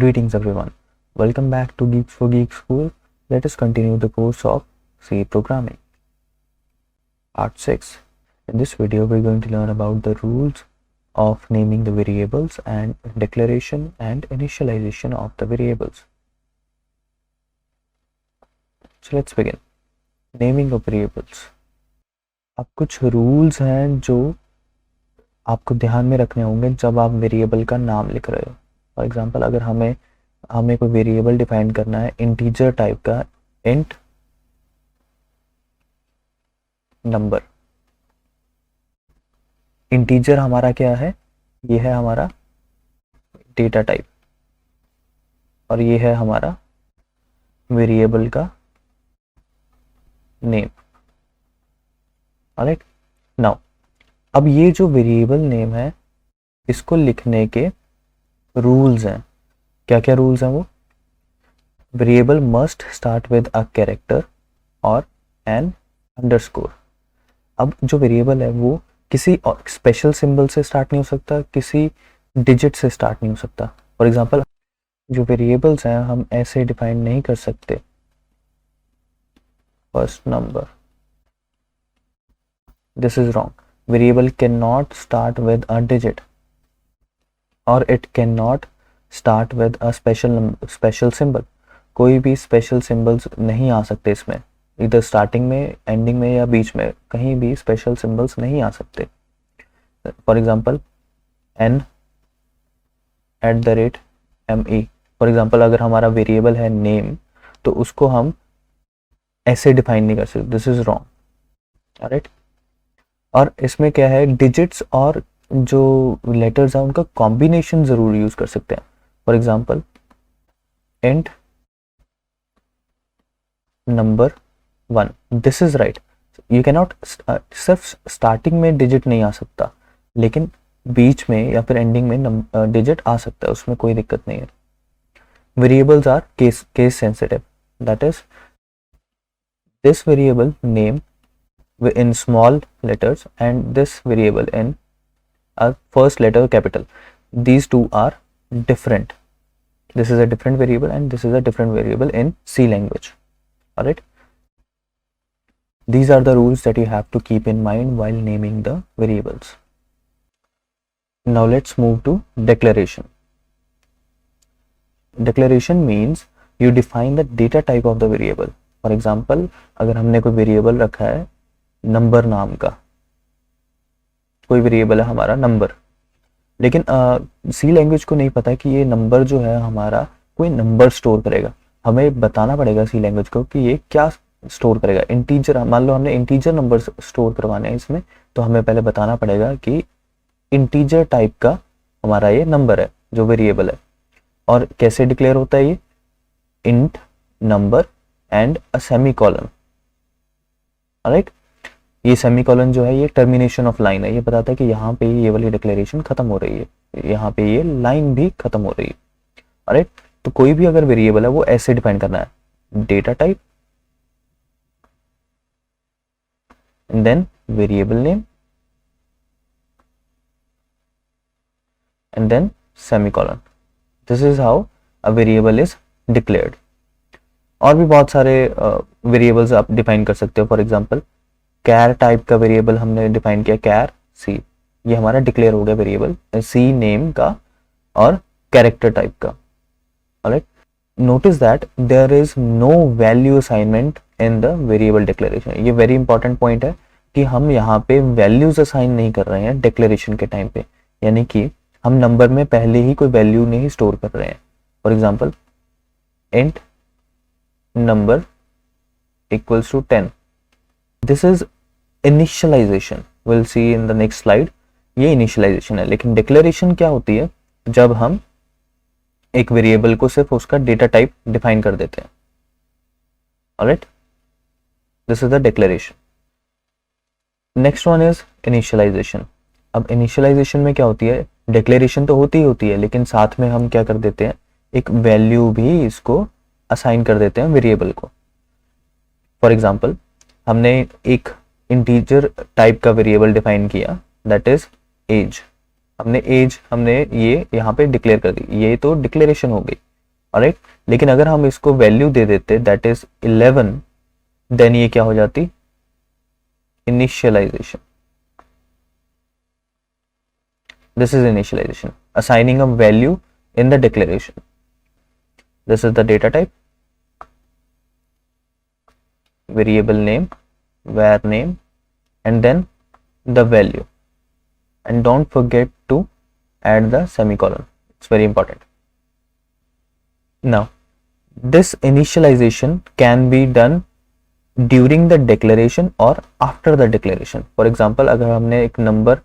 Greetings everyone. Welcome back to Geeks for Geek School. Let us continue the course of C programming. Part 6. In this video we're going to learn about the rules of naming the variables and declaration and initialization of the variables. So let's begin. Naming of variables. अब कुछ rules हैं जो आपको ध्यान में रखने होंगे जब आप वेरिएबल का नाम लिख रहे हो. फॉर एग्जांपल अगर हमें कोई वेरिएबल डिफाइन करना है इंटीजर टाइप का, इंट नंबर. इंटीजर हमारा क्या है? ये है हमारा डेटा टाइप और ये है हमारा वेरिएबल का नेम. ऑलराइट, नाउ अब ये जो वेरिएबल नेम है इसको लिखने के रूल्स हैं. क्या क्या रूल्स हैं वो? Variable must start with a character और एन अंडरस्कोर. अब जो वेरिएबल है वो किसी स्पेशल सिंबल से स्टार्ट नहीं हो सकता, किसी डिजिट से स्टार्ट नहीं हो सकता. फॉर एग्जांपल जो वेरिएबल्स हैं हम ऐसे डिफाइन नहीं कर सकते. First number, this is wrong. Variable cannot start with a digit or it cannot start with a special symbol. कोई भी special symbols नहीं आ सकते इसमें, इधर starting में, ending में या बीच में कहीं भी special symbols नहीं आ सकते. For example n @me. For example अगर हमारा variable है name तो उसको हम ऐसे define नहीं कर सकते. This is wrong. Alright. और इसमें क्या है, डिजिट्स और जो लेटर्स हैं उनका कॉम्बिनेशन जरूर यूज कर सकते हैं. For example int number 1. This is right. You can not, सिर्फ स्टार्टिंग में डिजिट नहीं आ सकता लेकिन बीच में या फिर एंडिंग में डिजिट आ सकता है, उसमें कोई दिक्कत नहीं है. Variables are case sensitive. That is this variable name in small letters and this variable in a first letter capital. These two are different. This is a different variable and this is a different variable in C language. Alright. These are the rules that you have to keep in mind while naming the variables. Now let's move to declaration. Declaration means you define the data type of the variable. For example, अगर हमने कोई variable रखा है number नाम का, कोई variable है हमारा नंबर, लेकिन सी लैंग्वेज को नहीं पता कि ये नंबर जो है हमारा कोई नंबर स्टोर करेगा. हमें बताना पड़ेगा सी लैंग्वेज को कि ये क्या स्टोर करेगा. इंटीजर, मान लो हमने इंटीजर नंबर स्टोर करवाने हैं इसमें, तो हमें पहले बताना पड़ेगा कि इंटीजर टाइप का हमारा ये नंबर है जो वेरिएबल है. और कैसे डिक्लेयर होता है ये? Int number and a semicolon. Alright, ये सेमीकोलन जो है ये टर्मिनेशन ऑफ लाइन है. ये बताता है कि यहाँ पे ये वाली डिक्लेरेशन खत्म हो रही है, यहाँ पे ये लाइन भी खत्म हो रही है. ऑलराइट, तो कोई भी अगर वेरिएबल है वो ऐसे डिफाइन करना है, data type and then variable name and then semicolon. This is how a variable is declared. और भी बहुत सारे वेरिएबल्स आप डिफाइन कर सकते हो. फॉर एग्जांपल कैर टाइप का वेरिएबल हमने डिफाइन किया, कैर सी. ये हमारा डिक्लेयर हो गया वेरिएबल सी नेम का और कैरेक्टर टाइप का. Alright, notice that there is no value assignment in the variable declaration. ये वेरी इंपॉर्टेंट पॉइंट है कि हम यहाँ पे वैल्यूज असाइन नहीं कर रहे हैं डिक्लेरेशन के टाइम पे, यानी कि हम नंबर में पहले ही कोई वैल्यू नहीं स्टोर कर रहे हैं. For example int number equals to 10. This is initialisation. Will see in the next slide. ये इनिशियलाइजेशन है. लेकिन डिक्लेरेशन क्या होती है? जब हम एक वेरिएबल को सिर्फ उसका डेटा टाइप डिफाइन कर देते हैं. Alright, this is the declaration. Next one is initialisation. अब इनिशियलाइजेशन में क्या होती है? डिक्लेरेशन तो होती है लेकिन साथ में हम क्या कर देते हैं, एक वैल्यू भी इसको असाइन कर देते हैं वेरिएबल को. फॉर एग्जाम्पल हमने एक इंटीजर टाइप का वेरिएबल डिफाइन किया, दैट इज एज. हमने ये यहाँ पे डिक्लेयर कर दी. ये तो डिक्लेरेशन हो गई. ऑलराइट। लेकिन अगर हम इसको वैल्यू दे देते दैट इज 11, देन ये क्या हो जाती, initialisation. This is initialisation, assigning a value in the declaration. This is the data type, variable name, var name, and then the value, and don't forget to add the semicolon, it's very important. Now this initialization can be done during the declaration or after the declaration. For example, अगर हमने एक number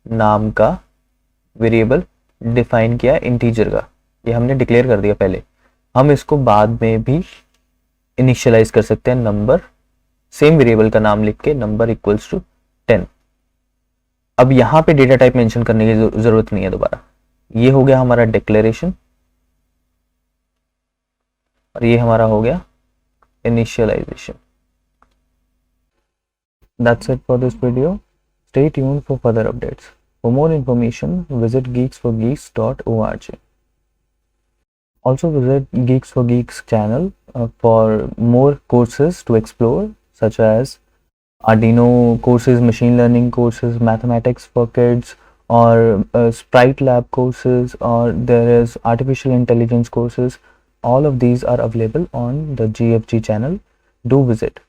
नाम का variable define किया integer का, ये हमने declare कर दिया पहले, हम इसको बाद में भी इनिशियलाइज कर सकते हैं नंबर, सेम वेरिएबल का नाम लिख के नंबर इक्वल्स टू 10। अब यहाँ पे डेटा टाइप मेंशन करने की जरूरत नहीं है दोबारा। ये हो गया हमारा डिक्लेरेशन और ये हमारा हो गया initialisation. That's it for this video. Stay tuned for further updates. For more information, visit geeksforgeeks.org. Also visit Geeks for Geeks channel for more courses to explore, such as Arduino courses, machine learning courses, mathematics for kids, or Sprite Lab courses, or there is artificial intelligence courses. All of these are available on the GFG channel. Do visit.